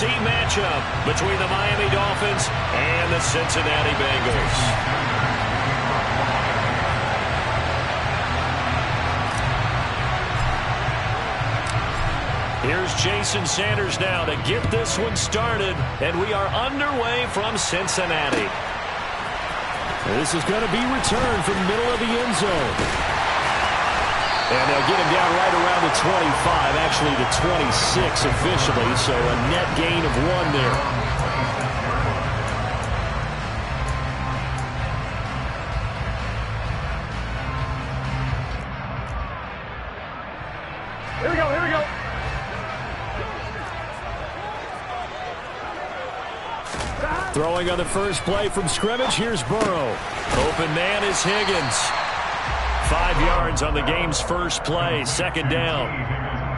AFC matchup between the Miami Dolphins and the Cincinnati Bengals. Here's Jason Sanders now to get this one started, and we are underway from Cincinnati. This is going to be returned from the middle of the end zone. And they'll get him down right around the 25, actually the 26 officially, so a net gain of 1 there. Throwing on the first play from scrimmage, here's Burrow. Open man is Higgins. 5 yards on the game's first play, second down.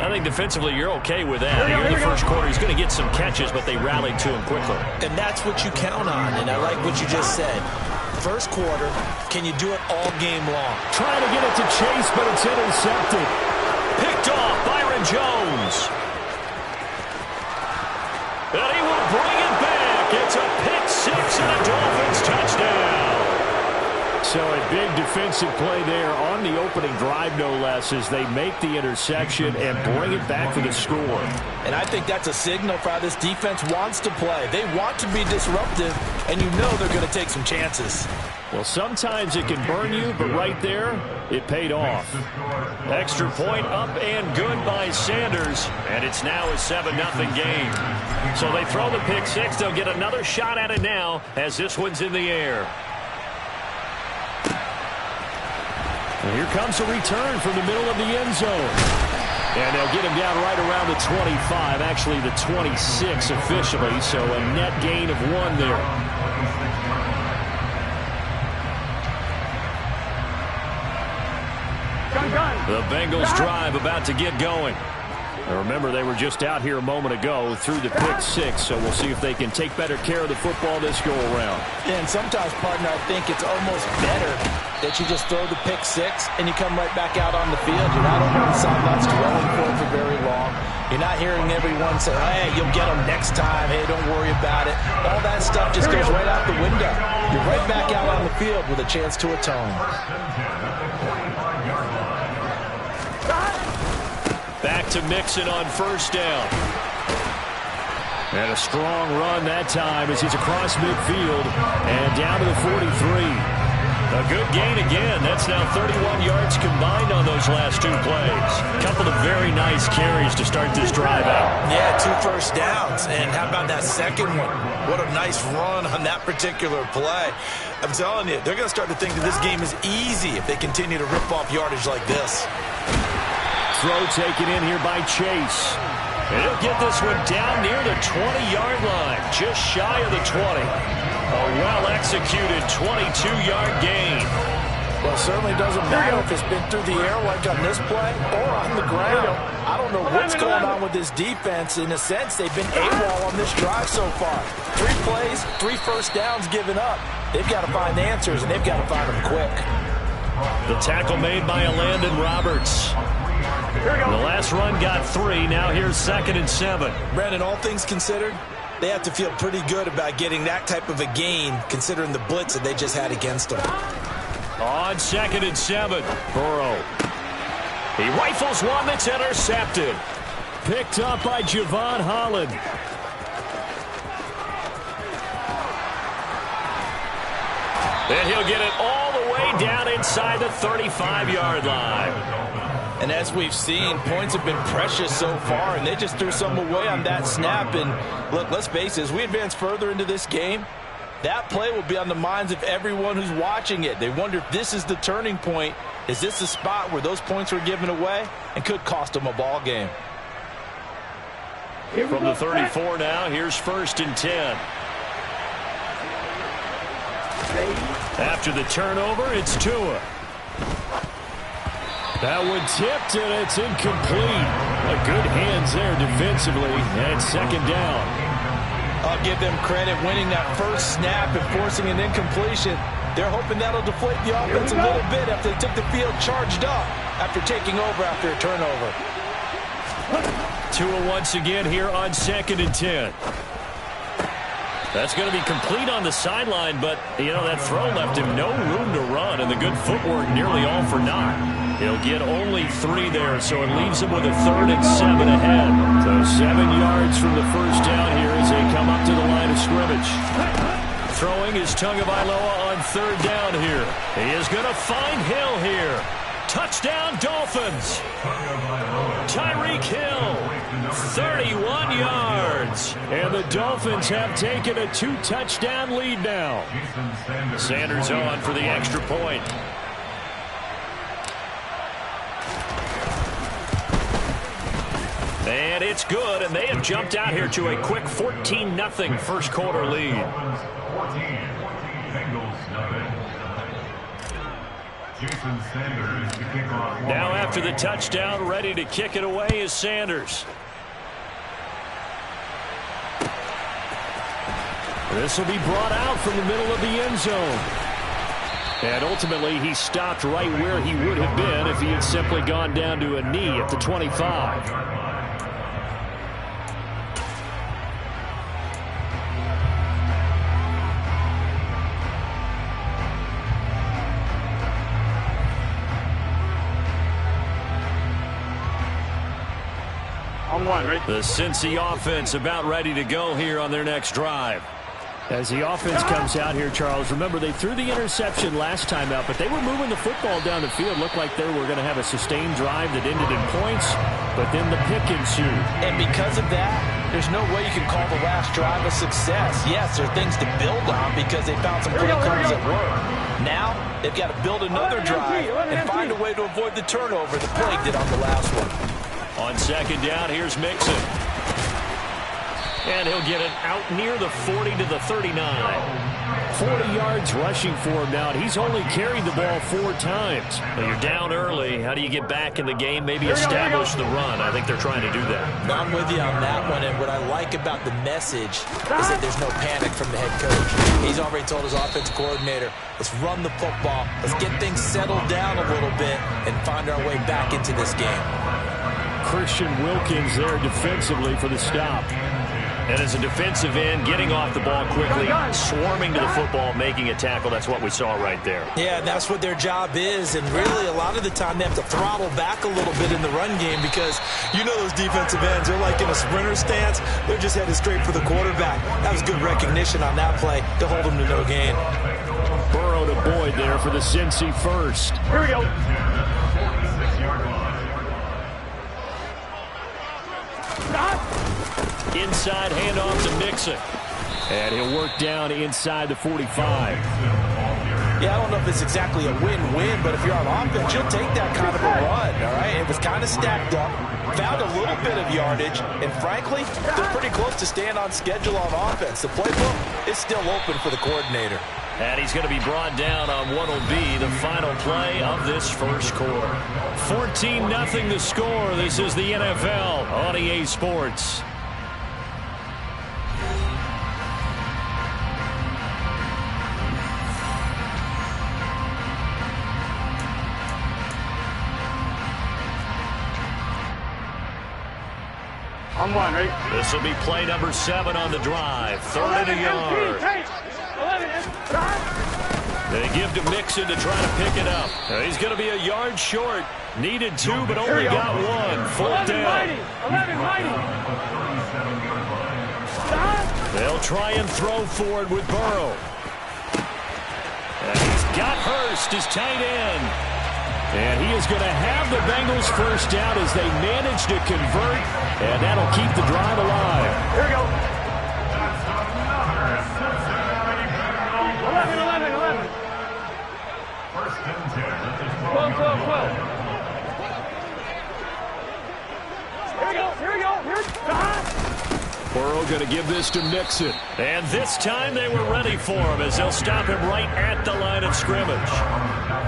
I think defensively you're okay with that. Here in the first quarter, he's going to get some catches, but they rallied to him quickly. And that's what you count on, and I like what you just said. First quarter, can you do it all game long? Trying to get it to Chase, but it's intercepted. Picked off, Byron Jones. And he will bring it back. It's a pick six and a Dolphins touchdown. So a big defensive play there on the opening drive, no less, as they make the interception and bring it back for the score. And I think that's a signal for how this defense wants to play. They want to be disruptive, and you know they're going to take some chances. Well, sometimes it can burn you, but right there, it paid off. Extra point up and good by Sanders, and it's now a 7-0 game. So they throw the pick six. They'll get another shot at it now as this one's in the air. And here comes a return from the middle of the end zone. And they'll get him down right around the 25, actually the 26 officially, so a net gain of 1 there. The Bengals drive about to get going. Now remember, they were just out here a moment ago through the pick six, so we'll see if they can take better care of the football this go-around. Yeah, and sometimes, partner, I think it's almost better that you just throw the pick six and you come right back out on the field. You're not over the sidelines dwelling for very long. You're not hearing everyone say, hey, you'll get them next time. Hey, don't worry about it. All that stuff just goes right out the window. You're right back out on the field with a chance to atone. Back to Mixon on first down. And a strong run that time as he's across midfield and down to the 43. A good gain again. That's now 31 yards combined on those last 2 plays. A couple of very nice carries to start this drive out. Yeah, 2 first downs. And how about that second one? What a nice run on that particular play. I'm telling you, they're going to start to think that this game is easy if they continue to rip off yardage like this. Throw taken in here by Chase. And he'll get this one down near the 20-yard line, just shy of the 20. A well-executed 22-yard gain. Well, it certainly doesn't matter if it's been through the air like on this play or on the ground. I don't know what's going on with this defense. In a sense, they've been AWOL on this drive so far. 3 plays, 3 first downs given up. They've got to find answers, and they've got to find them quick. The tackle made by Landon Roberts. The last run got 3. Now here's 2nd and 7. Brandon, all things considered, they have to feel pretty good about getting that type of a gain considering the blitz that they just had against them. On 2nd and 7, Burrow. He rifles one that's intercepted. Picked up by Javon Holland. And he'll get it all the way down inside the 35-yard line. And as we've seen, points have been precious so far, and they just threw some away on that snap. And look, let's face it, as we advance further into this game, that play will be on the minds of everyone who's watching it. They wonder if this is the turning point. Is this the spot where those points were given away and could cost them a ball game? From the 34 now, here's 1st and 10. After the turnover, it's Tua. That one tipped, and it's incomplete. A good hands there defensively, and 2nd down. I'll give them credit winning that first snap and forcing an incompletion. They're hoping that'll deflate the offense a little bit after they took the field charged up after taking over after a turnover. Tua once again here on 2nd and 10. That's going to be complete on the sideline, but, that throw left him no room to run, and the good footwork nearly all for naught. He'll get only 3 there, so it leaves him with a 3rd and 7 ahead. So 7 yards from the first down here as they come up to the line of scrimmage. Throwing is Tagovailoa on 3rd down here. He is going to find Hill here. Touchdown, Dolphins. Tyreek Hill, 31 yards. And the Dolphins have taken a 2-touchdown lead now. Sanders on for the extra point. And it's good, and they have jumped out here to a quick 14-0 first quarter lead. Now after the touchdown, ready to kick it away is Sanders. This will be brought out from the middle of the end zone. And ultimately, he stopped right where he would have been if he had simply gone down to a knee at the 25. The Cincy offense about ready to go here on their next drive. As the offense comes out here, Charles, remember they threw the interception last time out, but they were moving the football down the field. Looked like they were going to have a sustained drive that ended in points, but then the pick ensued. And because of that, there's no way you can call the last drive a success. Yes, there are things to build on because they found some breadcrumbs at work. Now, they've got to build another drive and find a way to avoid the turnover the plague did on the last one. On 2nd down, here's Mixon. And he'll get it out near the 40 to the 39. 40 yards rushing for him now, and he's only carried the ball 4 times. Well, you're down early. How do you get back in the game? Maybe establish the run. I think they're trying to do that. I'm with you on that one, and what I like about the message is that there's no panic from the head coach. He's already told his offensive coordinator, let's run the football, let's get things settled down a little bit, and find our way back into this game. Christian Wilkins there defensively for the stop. And as a defensive end, getting off the ball quickly, swarming to the football, making a tackle, that's what we saw right there. Yeah, that's what their job is, and really a lot of the time they have to throttle back a little bit in the run game because you know those defensive ends, they're like in a sprinter stance, they're just headed straight for the quarterback. That was good recognition on that play to hold them to no gain. Burrow to Boyd there for the Cincy first. Here we go. Inside handoff to Mixon. And he'll work down inside the 45. Yeah, I don't know if it's exactly a win-win, but if you're on offense, you'll take that kind of a run, all right? It was kind of stacked up, found a little bit of yardage, and frankly, they're pretty close to staying on schedule on offense. The playbook is still open for the coordinator. And he's going to be brought down on what will be the final play of this first quarter. 14-0 the score. This is the NFL on EA Sports. On one, right? This will be play number 7 on the drive. 3rd and a yard. They give to Mixon to try to pick it up. He's going to be a yard short. Needed 2, but only got 1. Fourth down. 11 mighty. They'll try and throw forward with Burrow. And he's got Hurst, his tight end. And he is going to have the Bengals first down as they manage to convert, and that'll keep the drive alive. Here we go. 11. 12. Here we go. Burrow going to give this to Mixon. And this time they were ready for him as they'll stop him right at the line of scrimmage.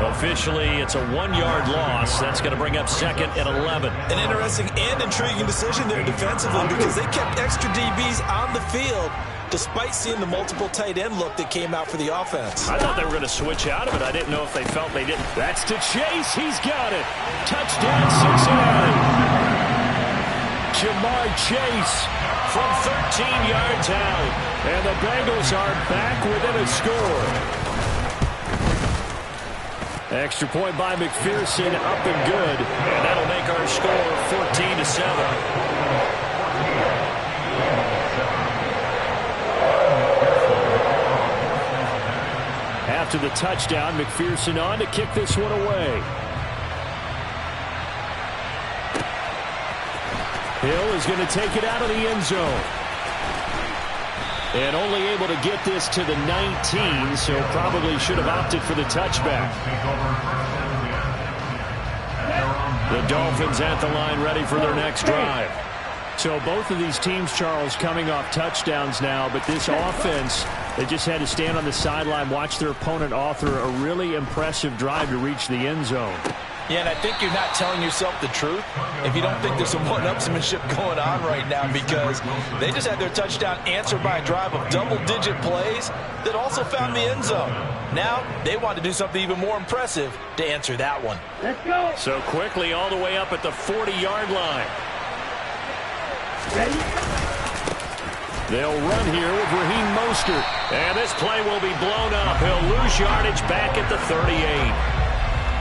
Officially, it's a 1-yard loss. That's going to bring up 2nd and 11. An interesting and intriguing decision there defensively because they kept extra DBs on the field despite seeing the multiple tight end look that came out for the offense. I thought they were going to switch out of it. I didn't know if they felt they didn't. That's to Chase. He's got it. Touchdown, Cincinnati. Jamar Chase, from 13 yards out. And the Bengals are back within a score. Extra point by McPherson, up and good. And that'll make our score 14-7. After the touchdown, McPherson on to kick this one away. Hill is going to take it out of the end zone. And only able to get this to the 19, so probably should have opted for the touchback. The Dolphins at the line ready for their next drive. So both of these teams, Charles, coming off touchdowns now, but this offense, they just had to stand on the sideline, watch their opponent author a really impressive drive to reach the end zone. Yeah, and I think you're not telling yourself the truth if you don't think there's some one-upsmanship going on right now, because they just had their touchdown answered by a drive of double-digit plays that also found the end zone. Now they want to do something even more impressive to answer that one. Let's go. So quickly all the way up at the 40-yard line. Ready? They'll run here with Raheem Mostert. And this play will be blown up. He'll lose yardage back at the 38.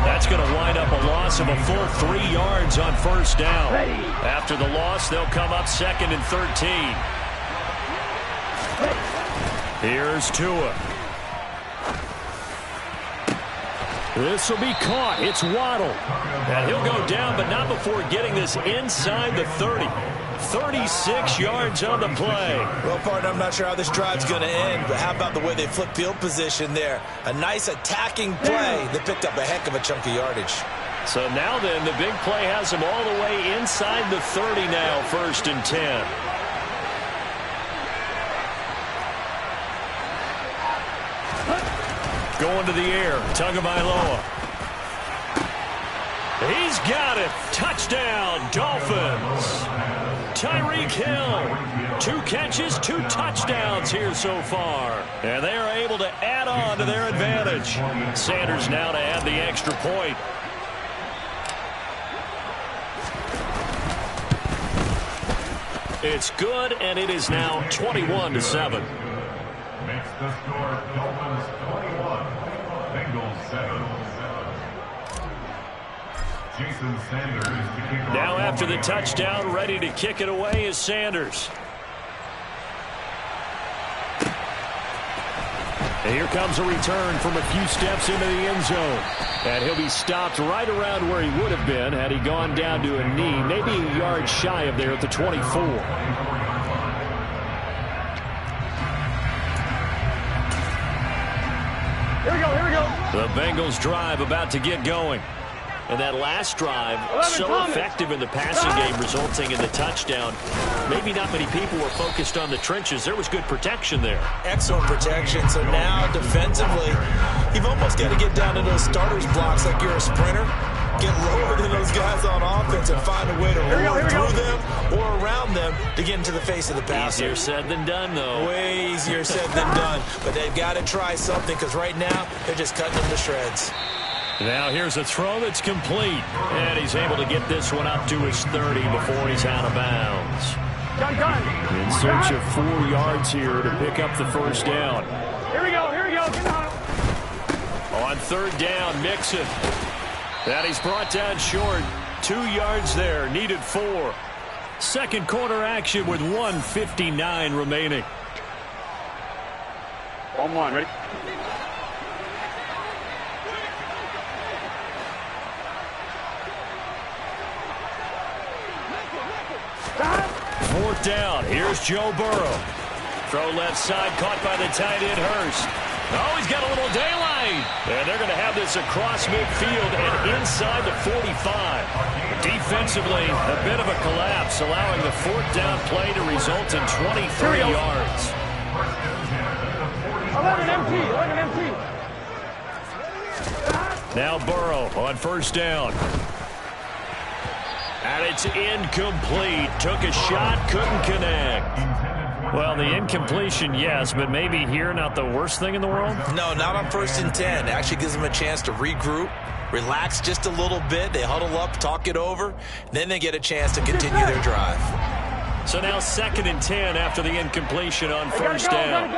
That's going to wind up a loss of a full 3 yards on first down. Ready. After the loss, they'll come up 2nd and 13. Here's Tua. This will be caught. It's Waddle. And he'll go down, but not before getting this inside the 30. 36 yards on the play. Well, partner, I'm not sure how this drive's going to end, but how about the way they flip field position there? A nice attacking play that picked up a heck of a chunk of yardage. So now then, the big play has him all the way inside the 30 now, 1st and 10. Going to the air, Tagovailoa. He's got it. Touchdown, Dolphins. Tyreek Hill, 2 catches, 2 touchdowns here so far. And they are able to add on to their advantage. Sanders now to add the extra point. It's good, and it is now 21-7. Makes the score Dolphins 21, Bengals 7. Jason Sanders to kick off. Now after the touchdown, ready to kick it away is Sanders. And here comes a return from a few steps into the end zone. And he'll be stopped right around where he would have been had he gone down to a knee, maybe a yard shy of there at the 24. Here we go, here we go. The Bengals drive about to get going. And that last drive, so effective in the passing game, resulting in the touchdown. Maybe not many people were focused on the trenches. There was good protection there. Excellent protection. So now, defensively, you've almost got to get down to those starters blocks like you're a sprinter. Get lower than those guys on offense and find a way to roar through them or around them to get into the face of the passer. Easier said than done, though. Way easier said than done. But they've got to try something, because right now, they're just cutting them to shreds. Now here's a throw that's complete. And he's able to get this one up to his 30 before he's out of bounds. In search of 4 yards here to pick up the first down. Here we go, get on. On 3rd down, Mixon. And he's brought down short. 2 yards there, needed 4. Second quarter action with 1:59 remaining. 1-1, ready? Fourth down. Here's Joe Burrow. Throw left side, caught by the tight end, Hurst. Oh, he's got a little daylight. And they're going to have this across midfield and inside the 45. Defensively, a bit of a collapse, allowing the 4th down play to result in 23 yards. 11 empty. Now Burrow on 1st down. And it's incomplete. Took a shot, couldn't connect. Well, the incompletion, yes, but maybe here not the worst thing in the world? No, not on 1st and 10. It actually gives them a chance to regroup, relax just a little bit. They huddle up, talk it over. Then they get a chance to continue their drive. So now 2nd and 10 after the incompletion on first down.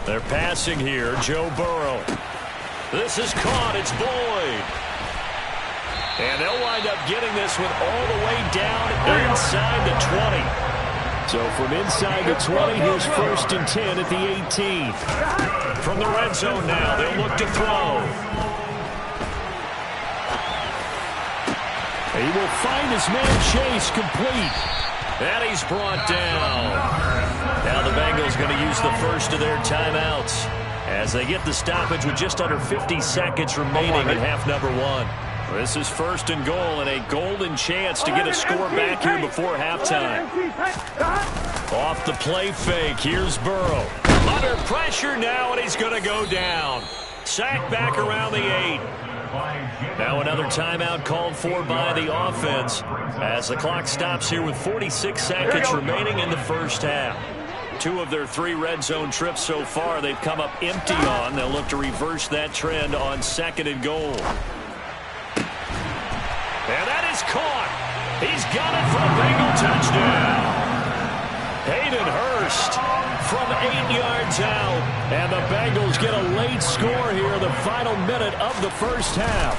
They're passing here. Joe Burrow. This is caught. It's Boyd. And they'll wind up getting this one all the way down inside the 20. So from inside the 20, here's 1st and 10 at the 18. From the red zone now, they'll look to throw. He will find his man Chase complete. And he's brought down. Now the Bengals going to use the first of their timeouts as they get the stoppage with just under 50 seconds remaining in half number 1. This is 1st and goal and a golden chance to get a score back here before halftime. Off the play fake, here's Burrow. Under pressure now, and he's going to go down. Sacked back around the 8. Now another timeout called for by the offense as the clock stops here with 46 seconds remaining in the first half. 2 of their 3 red zone trips so far they've come up empty on. They'll look to reverse that trend on 2nd and goal. And that is caught. He's got it for a Bengal touchdown. Hayden Hurst from 8 yards out. And the Bengals get a late score here in the final minute of the first half.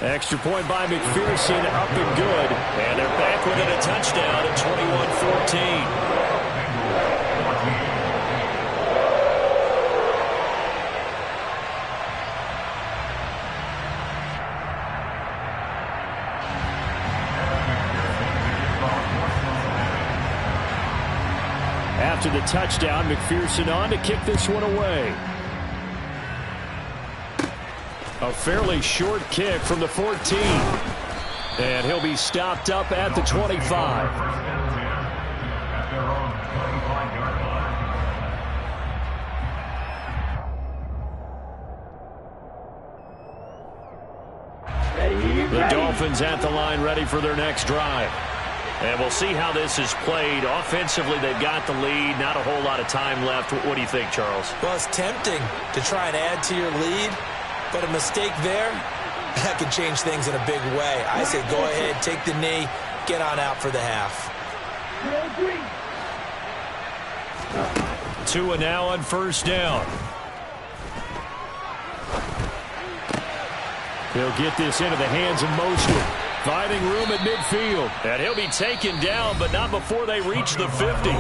Extra point by McPherson, up and good. And they're back within a touchdown at 21-14. After the touchdown, McPherson on to kick this one away. A fairly short kick from the 14. And he'll be stopped up at the 25. The Dolphins at the line ready for their next drive. And we'll see how this is played. Offensively, they've got the lead. Not a whole lot of time left. What do you think, Charles? Well, it's tempting to try and add to your lead, but a mistake there, that could change things in a big way. I say go ahead, take the knee, get on out for the half. Tua now on first down. He'll get this into the hands of Mosley. Finding room at midfield. And he'll be taken down, but not before they reach the 50.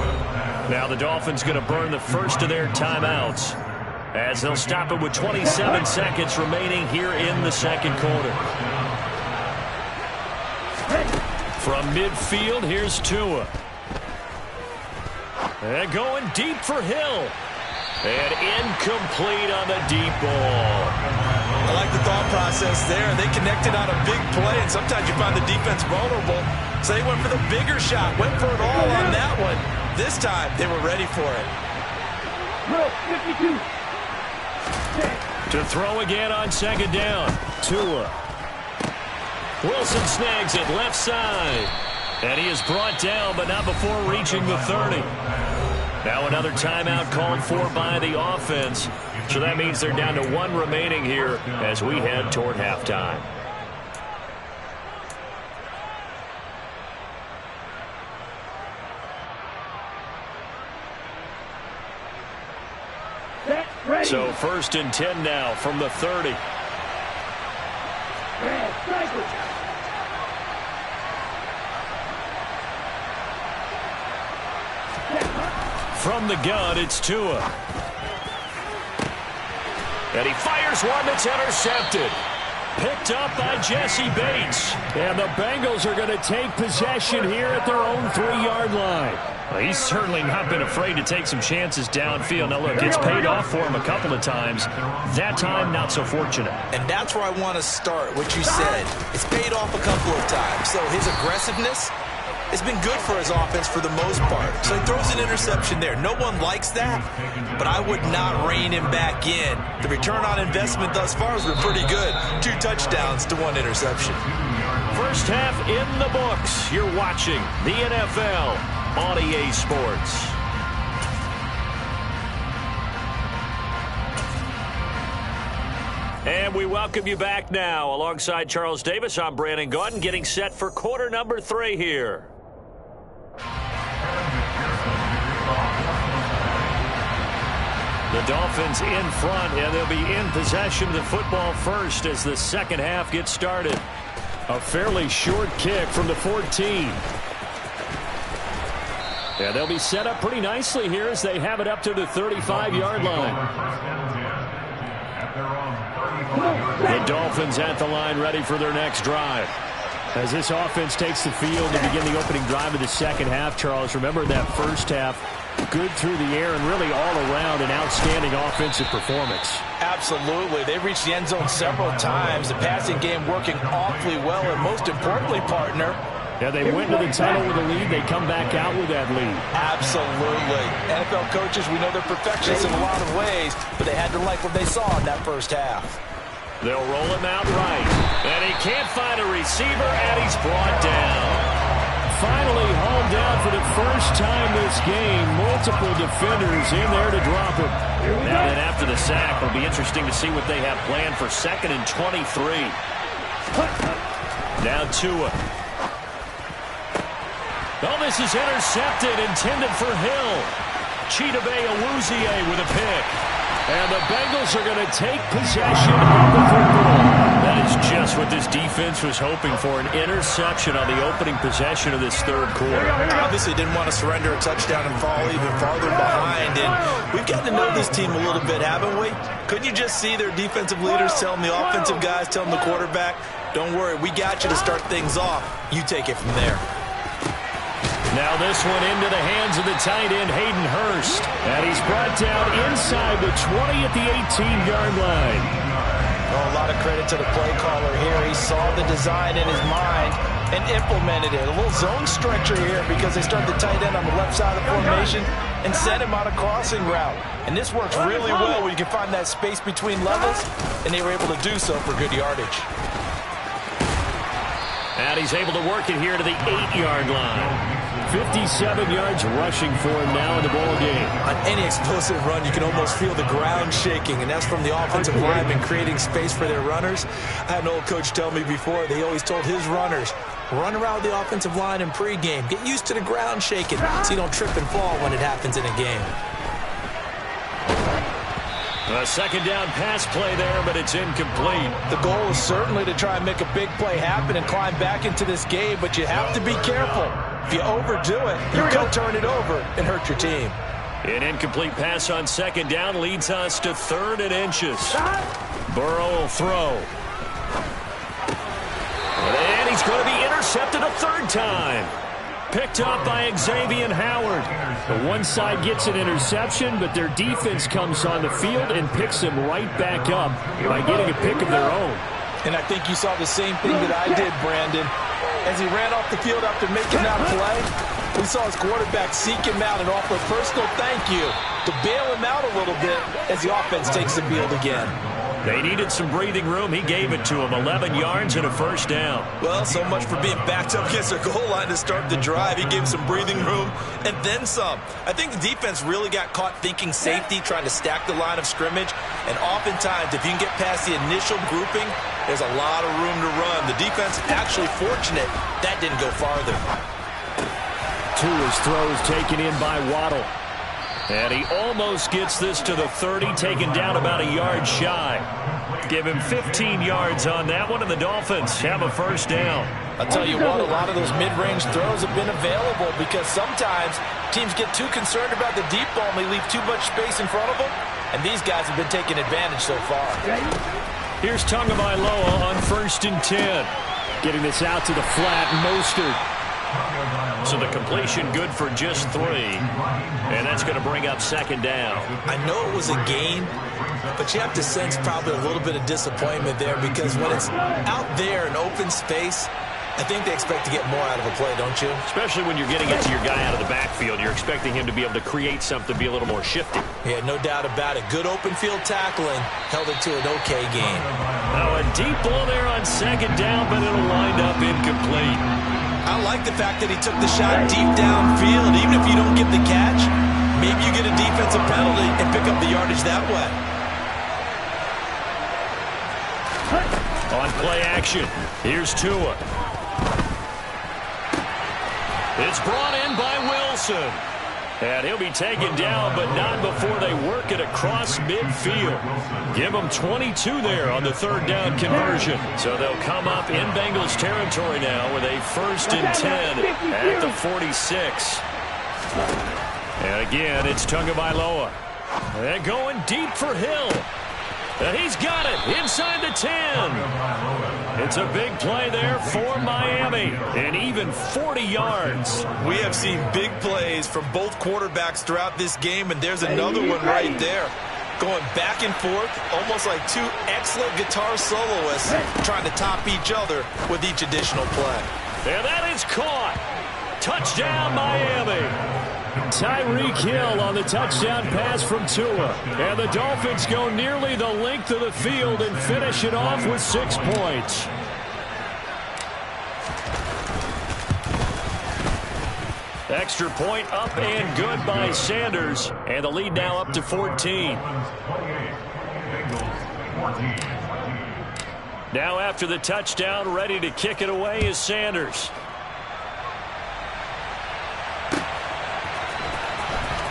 Now the Dolphins going to burn the first of their timeouts as they'll stop it with 27 seconds remaining here in the second quarter. From midfield, here's Tua. And going deep for Hill. And incomplete on the deep ball. I like the thought process there. They connected on a big play, and sometimes you find the defense vulnerable. So they went for the bigger shot, went for it all on that one. This time, they were ready for it. To throw again on second down. Tua. Wilson snags it left side. And he is brought down, but not before reaching the 30. Now another timeout called for by the offense. So that means they're down to 1 remaining here as we head toward halftime. So 1st and 10 now from the 30. From the gun, it's Tua. And he fires one that's intercepted. Picked up by Jesse Bates. And the Bengals are going to take possession here at their own 3-yard line. Well, he's certainly not been afraid to take some chances downfield. Now, look, it's paid off for him a couple of times. That time, not so fortunate. And that's where I want to start, what you said. It's paid off a couple of times. So his aggressiveness has been good for his offense for the most part. So he throws an interception there. No one likes that, but I would not rein him back in. The return on investment thus far has been pretty good. 2 touchdowns to 1 interception. First half in the books. You're watching the NFL on EA Sports. And we welcome you back now. Alongside Charles Davis, I'm Brandon Gaudin, getting set for quarter number 3 here. The Dolphins in front, and they'll be in possession of the football first as the second half gets started. A fairly short kick from the 14. Yeah, they'll be set up pretty nicely here as they have it up to the 35-yard line. The Dolphins at the line, ready for their next drive. As this offense takes the field to begin the opening drive of the second half, Charles, remember that first half, good through the air and really all around an outstanding offensive performance. Absolutely. They reached the end zone several times. The passing game working awfully well, and most importantly, partner, yeah, they went to the title with a lead. They come back out with that lead. Absolutely. NFL coaches, we know they're perfectionists in a lot of ways, but they had to like what they saw in that first half. They'll roll him out right. And he can't find a receiver, and he's brought down. Finally hauled down for the first time this game. Multiple defenders in there to drop him. Now then after the sack, it'll be interesting to see what they have planned for 2nd and 23. Now Tua. Oh, this is intercepted, intended for Hill. Chidobe Awuzie with a pick. And the Bengals are going to take possession of the football. That is just what this defense was hoping for, an interception on the opening possession of this third quarter. Obviously didn't want to surrender a touchdown and fall even farther behind. And we've gotten to know this team a little bit, haven't we? Couldn't you just see their defensive leaders telling the offensive guys, telling the quarterback, don't worry, we got you to start things off. You take it from there. Now this one into the hands of the tight end, Hayden Hurst. And he's brought down inside the 20 at the 18-yard line. Oh, a lot of credit to the play caller here. He saw the design in his mind and implemented it. A little zone stretcher here because they started the tight end on the left side of the formation and sent him on a crossing route. And this works really well when you can find that space between levels, and they were able to do so for good yardage. And he's able to work it here to the 8-yard line. 57 yards rushing for him now in the ball game. On any explosive run, you can almost feel the ground shaking, and that's from the offensive linemen creating space for their runners. I had an old coach tell me before, they always told his runners, run around the offensive line in pregame. Get used to the ground shaking so you don't trip and fall when it happens in a game. A second down pass play there, but it's incomplete. The goal is certainly to try and make a big play happen and climb back into this game, but you have to be careful. If you overdo it, you could turn it over and hurt your team. An incomplete pass on second down leads us to 3rd and inches. Burrow will throw. And he's going to be intercepted a 3rd time. Picked up by Xavier Howard. The one side gets an interception, but their defense comes on the field and picks him right back up by getting a pick of their own. And I think you saw the same thing that I did, Brandon. As he ran off the field after making that play, we saw his quarterback seek him out and offer a personal thank you to bail him out a little bit as the offense takes the field again. They needed some breathing room. He gave it to him. 11 yards and a 1st down. Well, so much for being backed up against the goal line to start the drive. He gave some breathing room and then some. I think the defense really got caught thinking safety, trying to stack the line of scrimmage. And oftentimes, if you can get past the initial grouping, there's a lot of room to run. The defense actually fortunate that didn't go farther. Tua's throws taken in by Waddle. And he almost gets this to the 30, taken down about a yard shy. Give him 15 yards on that one, and the Dolphins have a 1st down. I'll tell you what, a lot of those mid-range throws have been available because sometimes teams get too concerned about the deep ball and they leave too much space in front of them, and these guys have been taking advantage so far. Here's Tagovailoa on 1st and 10. Getting this out to the flat, Mostert. So the completion good for just 3. And that's going to bring up 2nd down. I know it was a gain, but you have to sense probably a little bit of disappointment there because when it's out there in open space, I think they expect to get more out of a play, don't you? Especially when you're getting it to your guy out of the backfield. You're expecting him to be able to create something, be a little more shifty. Yeah, no doubt about it. Good open field tackling held it to an okay game. Now a deep ball there on 2nd down, but it'll wind up incomplete. I like the fact that he took the shot deep downfield. Even if you don't get the catch, maybe you get a defensive penalty and pick up the yardage that way. On play action, here's Tua. It's brought in by Wilson. And he'll be taken down, but not before they work it across midfield. Give them 22 there on the third down conversion. So they'll come up in Bengals territory now with a 1st and 10 at the 46. And again, it's Tagovailoa. And going deep for Hill. And he's got it inside the 10. It's a big play there for Miami. And even 40 yards. We have seen big plays from both quarterbacks throughout this game, and there's another one right there. Going back and forth, almost like two excellent guitar soloists trying to top each other with each additional play. And that is caught. Touchdown, Miami. Tyreek Hill on the touchdown pass from Tua. And the Dolphins go nearly the length of the field and finish it off with 6 points. Extra point up and good by Sanders. And the lead now up to 14. Now after the touchdown, ready to kick it away is Sanders.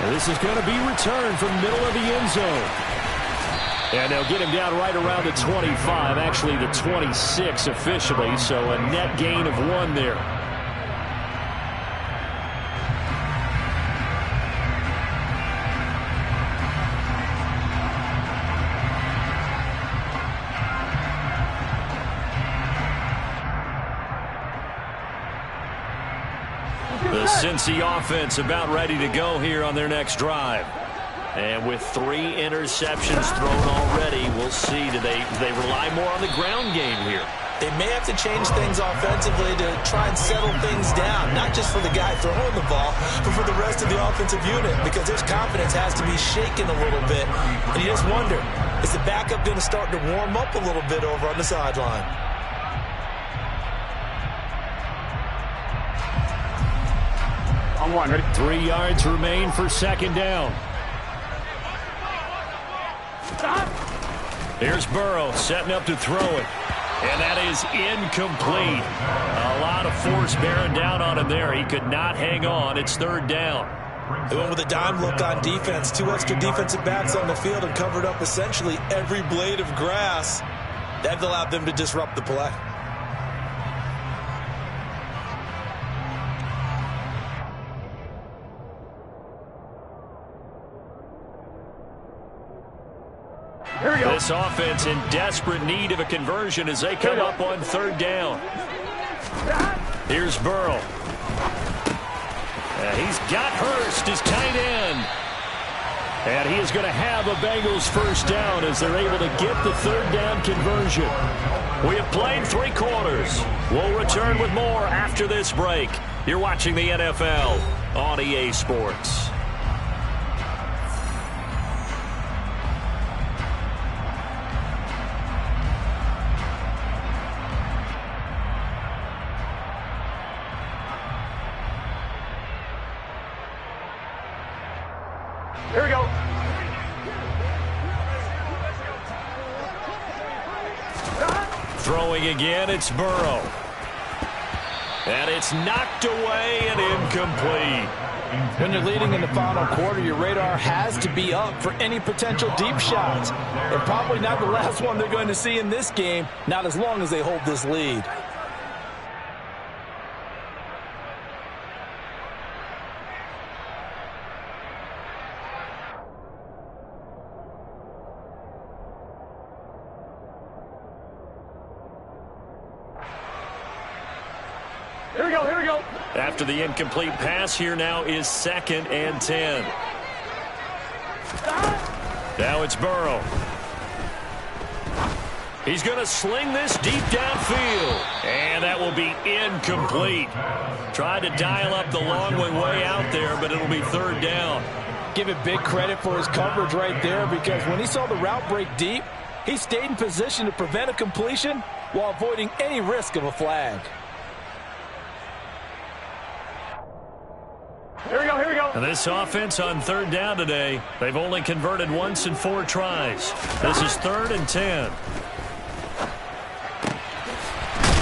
And this is going to be returned from middle of the end zone. And they'll get him down right around the 25, actually the 26 officially, so a net gain of 1 there. The Cincy offense about ready to go here on their next drive. And with 3 interceptions thrown already, we'll see. Do they rely more on the ground game here? They may have to change things offensively to try and settle things down, not just for the guy throwing the ball, but for the rest of the offensive unit, because his confidence has to be shaken a little bit. And you just wonder, is the backup going to start to warm up a little bit over on the sideline? On 1, ready? 3 yards remain for 2nd down. Here's Burrow setting up to throw it. And that is incomplete. A lot of force bearing down on him there. He could not hang on. It's 3rd down. They went with a dime look on defense. 2 extra defensive backs on the field and covered up essentially every blade of grass. That allowed them to disrupt the play. Here we go. This offense in desperate need of a conversion as they come up on 3rd down. Here's Burrow. He's got Hurst, his tight end. And he is going to have a Bengals 1st down as they're able to get the 3rd down conversion. We have played 3 quarters. We'll return with more after this break. You're watching the NFL on EA Sports. Here we go. Throwing again, it's Burrow. And it's knocked away and incomplete. When you're leading in the final quarter, your radar has to be up for any potential deep shots. And probably not the last one they're going to see in this game, not as long as they hold this lead. Here we go, here we go. After the incomplete pass, here now is 2nd and 10. Now it's Burrow. He's going to sling this deep downfield. And that will be incomplete. Tried to dial up the long one way out there, but it'll be 3rd down. Give it big credit for his coverage right there, because when he saw the route break deep, he stayed in position to prevent a completion while avoiding any risk of a flag. Here we go, here we go. And this offense on 3rd down today, they've only converted once in 4 tries. This is 3rd and 10.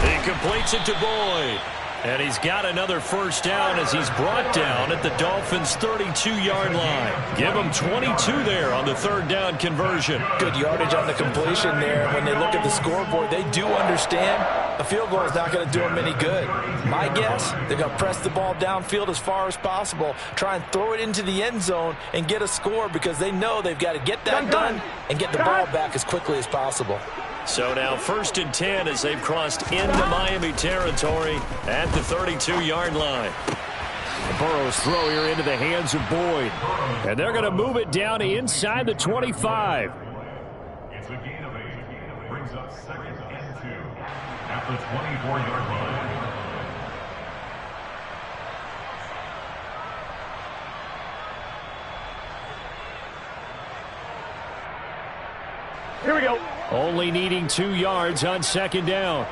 He completes it to Boyd. And he's got another first down as he's brought down at the Dolphins' 32-yard line. Give him 22 there on the third down conversion. Good yardage on the completion there. When they look at the scoreboard, they do understand a field goal is not going to do them any good. My guess, they're going to press the ball downfield as far as possible, try and throw it into the end zone and get a score because they know they've got to get that done and get the ball back as quickly as possible. So now 1st and 10 as they've crossed into Miami territory at the 32-yard line. Burrow's throw here into the hands of Boyd. And they're going to move it down inside the 25. It's a gain of 8. Brings up 2nd and 2 at the 24-yard line. Here we go. Only needing 2 yards on 2nd down.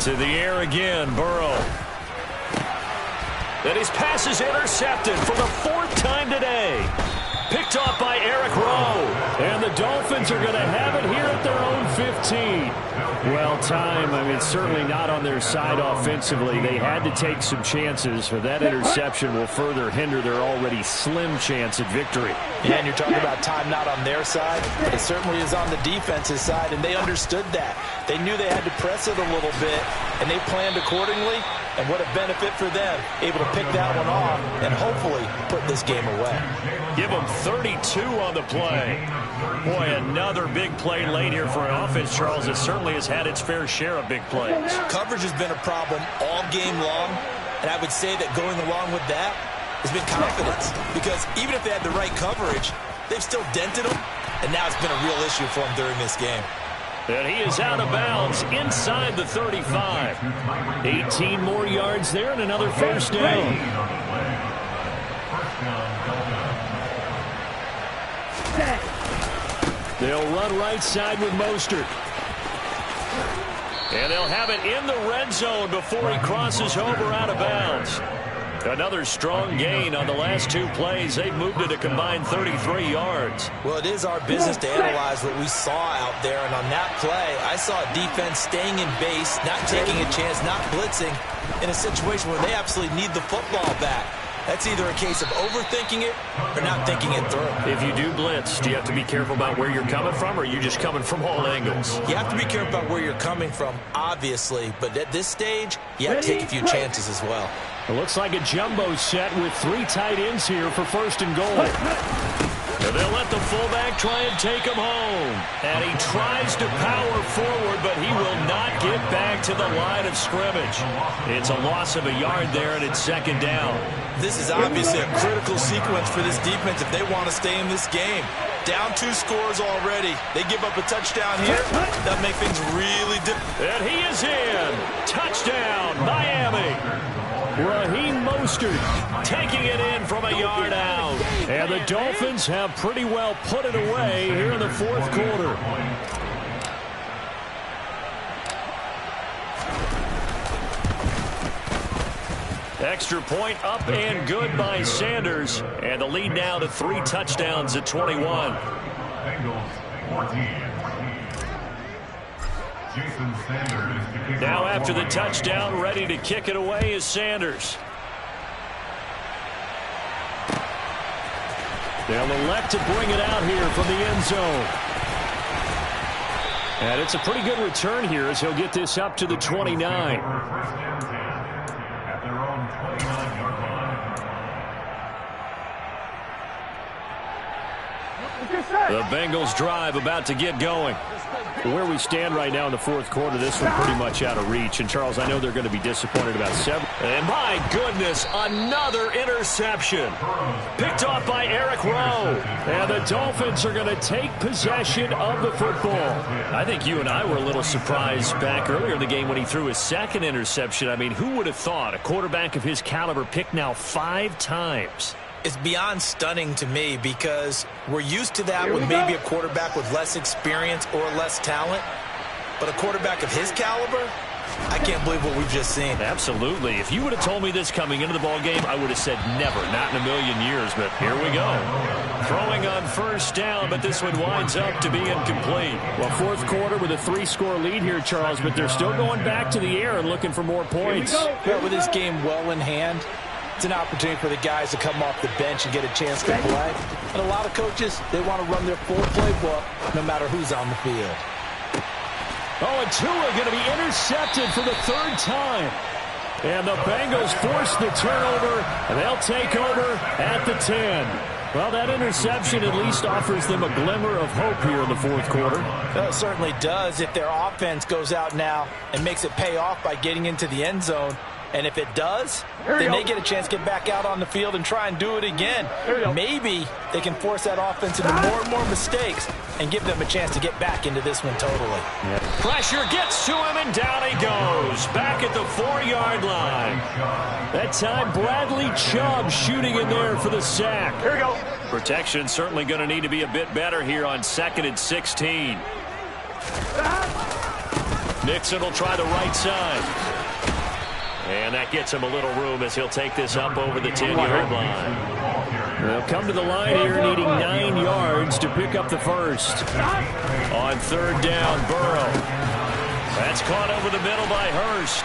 To the air again, Burrow. And his pass is intercepted for the 4th time today. Picked off by Eric Rowe. And the Dolphins are going to have it here at their own 15. Well, time, I mean, certainly not on their side offensively. They had to take some chances, but that interception will further hinder their already slim chance at victory. Yeah, and you're talking about time not on their side, but it certainly is on the defense's side, and they understood that. They knew they had to press it a little bit, and they planned accordingly, and what a benefit for them, able to pick that one off and hopefully put this game away. Give them 32 on the play. Boy, another big play late here for an offense, Charles, that certainly has had its fair share of big plays. Coverage has been a problem all game long, and I would say that going along with that has been confidence, because even if they had the right coverage, they've still dented them, and now it's been a real issue for them during this game. And he is out of bounds inside the 35. 18 more yards there and another first down. They'll run right side with Mostert. And they'll have it in the red zone before he crosses over out of bounds. Another strong gain on the last 2 plays. They've moved it a combined 33 yards. Well, it is our business to analyze what we saw out there. And on that play, I saw a defense staying in base, not taking a chance, not blitzing, in a situation where they absolutely need the football back. That's either a case of overthinking it or not thinking it through. If you do blitz, do you have to be careful about where you're coming from, or are you just coming from all angles? You have to be careful about where you're coming from, obviously. But at this stage, you have to take a few chances as well. It looks like a jumbo set with 3 tight ends here for 1st and goal. And they'll let the fullback try and take him home. And he tries to power forward, but he will not get back to the line of scrimmage. It's a loss of a yard there, and it's 2nd down. This is obviously a critical sequence for this defense if they want to stay in this game. Down 2 scores already. They give up a touchdown here. That makes things really difficult. And he is in. Touchdown, Miami. Raheem Mostert taking it in from a yard out. And the Dolphins have pretty well put it away here in the 4th quarter. Extra point up and good by Sanders. And the lead now to 3 touchdowns at 21. Bengals 14. Jason Sanders to kick Now off after the for touchdown, ready to kick it away is Sanders. They'll elect to bring it out here from the end zone. And it's a pretty good return here as he'll get this up to the 29. First and 10 at their own 29-yard line. The Bengals drive about to get going. Where we stand right now in the 4th quarter, this one pretty much out of reach. And, Charles, I know they're going to be disappointed about 7. And my goodness, another interception. Picked off by Eric Rowe. And the Dolphins are going to take possession of the football. I think you and I were a little surprised back earlier in the game when he threw his 2nd interception. I mean, who would have thought a quarterback of his caliber picked now 5 times? It's beyond stunning to me because we're used to that with maybe a quarterback with less experience or less talent. But a quarterback of his caliber, I can't believe what we've just seen. Absolutely. If you would have told me this coming into the ball game, I would have said never, not in a million years, but here we go. Throwing on first down, but this one winds up to be incomplete. Well, fourth quarter with a 3-score lead here, Charles, but they're still going back to the air and looking for more points. Yeah, with this game well in hand, it's an opportunity for the guys to come off the bench and get a chance to play. And a lot of coaches, they want to run their full playbook no matter who's on the field. Oh, and Tua going to be intercepted for the third time. And the Bengals force the turnover, and they'll take over at the 10. Well, that interception at least offers them a glimmer of hope here in the fourth quarter. Well, it certainly does if their offense goes out now and makes it pay off by getting into the end zone. And if it does, then they get a chance to get back out on the field and try and do it again. Maybe they can force that offense into more and more mistakes and give them a chance to get back into this one totally. Pressure gets to him, and down he goes. Back at the 4-yard line. That time, Bradley Chubb shooting in there for the sack. Here we go. Protection certainly going to need to be a bit better here on 2nd and 16. Nixon will try the right side. And that gets him a little room as he'll take this up over the 10-yard line. They'll come to the line here needing 9 yards to pick up the first. On third down, Burrow. That's caught over the middle by Hurst.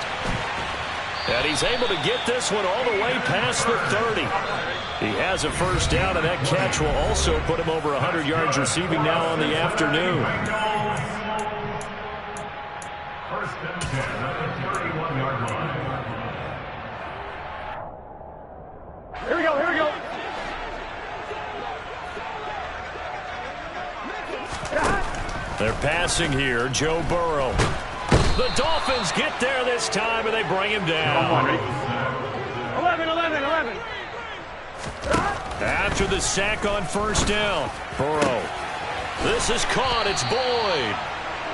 And he's able to get this one all the way past the 30. He has a first down, and that catch will also put him over 100 yards receiving now on the afternoon. First and 10 at the 31-yard line. Here we go. Here we go. They're passing here, Joe Burrow. The Dolphins get there this time, and they bring him down. 11. After the sack on first down, Burrow. This is caught. It's Boyd.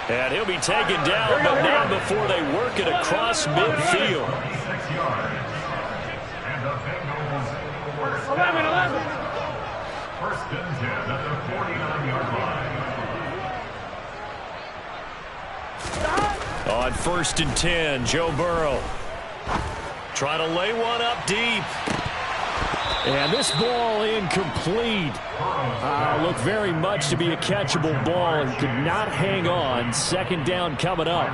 And he'll be taken down, but not before they work it across midfield. 6 yards. And the Bengals first 11. First and 10 at the 49-yard line. On first and 10, Joe Burrow. Trying to lay one up deep. And this ball incomplete. Looked very much to be a catchable ball and could not hang on. Second down coming up.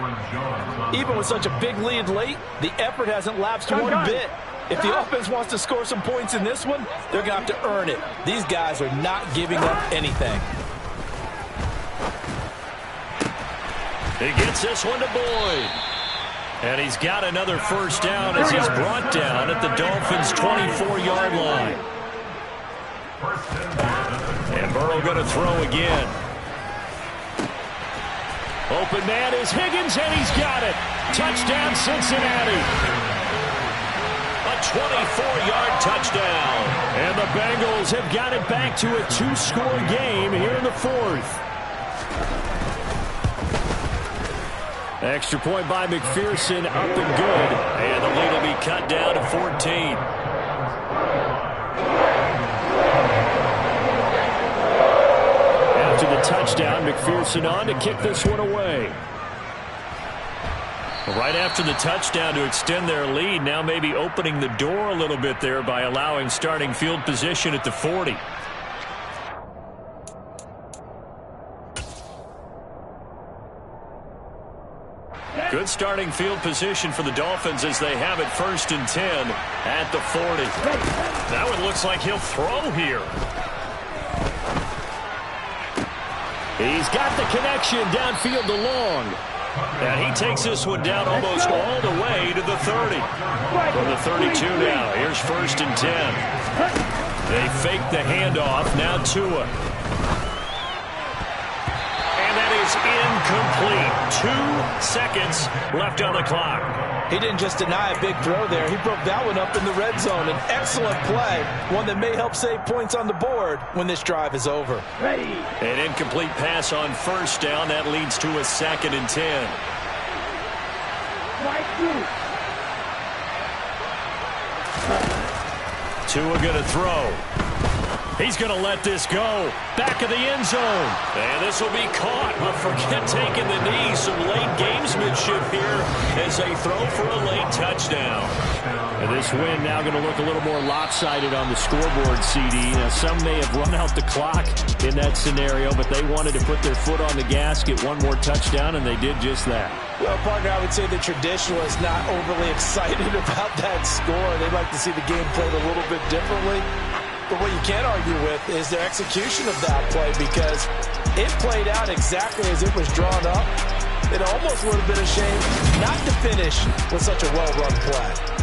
Even with such a big lead late, the effort hasn't lapsed one bit. If the offense wants to score some points in this one, they're going to have to earn it. These guys are not giving up anything. He gets this one to Boyd. And he's got another first down as he's brought down at the Dolphins' 24-yard line. And Burrow going to throw again. Open man is Higgins, and he's got it. Touchdown, Cincinnati. A 24-yard touchdown. And the Bengals have got it back to a 2-score game here in the fourth. Extra point by McPherson, up and good. And the lead will be cut down to 14. After the touchdown, McPherson on to kick this one away. Right after the touchdown to extend their lead, now maybe opening the door a little bit there by allowing starting field position at the 40. Good starting field position for the Dolphins as they have it first and 10 at the 40. That one looks like he'll throw here. He's got the connection downfield to Long. And he takes this one down almost all the way to the 30. From the 32 now, here's first and 10. They fake the handoff, now Tua. Is incomplete. 2 seconds left on the clock. He didn't just deny a big throw there. He broke that one up in the red zone. An excellent play. One that may help save points on the board when this drive is over. An incomplete pass on first down. That leads to a 2nd and 10. Tua going to throw. He's going to let this go. Back of the end zone. And this will be caught, but forget taking the knee. Some late gamesmanship here as they throw for a late touchdown. And this win now going to look a little more lopsided on the scoreboard, CD. Now, some may have run out the clock in that scenario, but they wanted to put their foot on the gas, get one more touchdown, and they did just that. Well, partner, I would say the traditionalists not overly excited about that score. They'd like to see the game played a little bit differently. But what you can't argue with is their execution of that play, because it played out exactly as it was drawn up. It almost would have been a shame not to finish with such a well-run play.